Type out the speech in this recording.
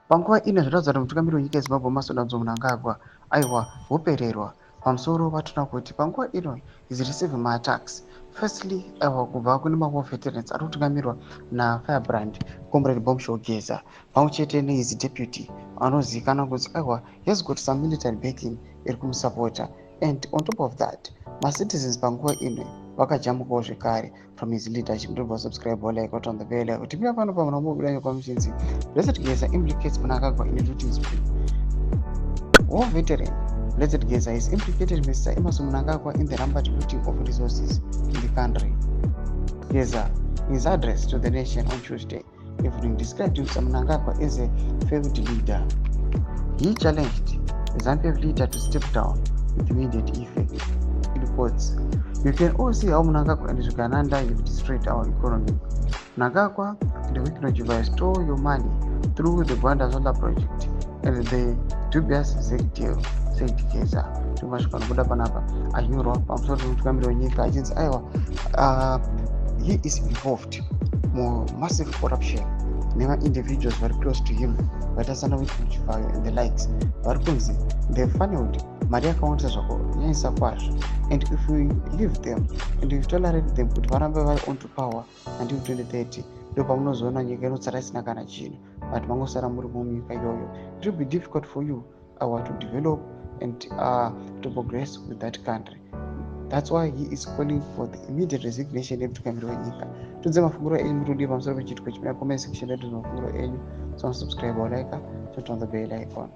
Panguva ino zvinoratidza kuti mutungamiri wenyika yeZimbabwe Masodanzo Mnangagwa aiwa wopererwa. Pamusoro patinoona kuti panguva ino is receiving my attacks. Firstly, aiwa kubva kune mamwe veterans ari kutungamirwa naFirebrand Comrade Bombshell Geza pamwe chete nehis deputy anozivikanwa kuti aiwa he has got some military backing iri kumusapota, and on top of that macitizens panguva ino vakajamukawo zvekare from his leadership. Don't subscribe or like on the bell. Tipia pano pamwe namubudanyo kwamushinzi. Blessed Geza implicates Mnangagwa in a looting spree. War veteran Blessed Geza is implicated Mr. Emmerson Mnangagwa in the rampant looting of resources in the country. Geza, in his address to the nation on Tuesday evening, described Mr. Mnangagwa as a failed leader. He challenged the Zambian leader to step down with immediate effect. In quotes, "You can all see how Mnangagwa and Uganda have destroyed our economy. Mnangagwa and the Wikileaks stole your money through the Rwanda Solar Project and the dubious ZEC deal," said Geza. Tumashikana panapa anyurwa pamusoro pemutungamiri wenyika achinzi aiwa he is involved more massive corruption. Never individuals very close to him, but as an Wikileaks and the likes, vari kunzi they've funneled mari yakawandisa zvakanyanyisa kwazvo, and if we leave them and we tolerate them kuti varambe vari on to power until 2030, ndo pamunozoona nyika inotsara isina kana chinhu, but mangosara muri munyika iyoyo. It will be difficult for you to develop and to progress with that country. That's why he is calling for the immediate resignation yemutungamiri wenyika. Tudze mafunguro enyu mutodiwa pamusoro pechiitiko chimira comment section yedu mafunguro enyu. So subscribe or like, turn on the bell icon.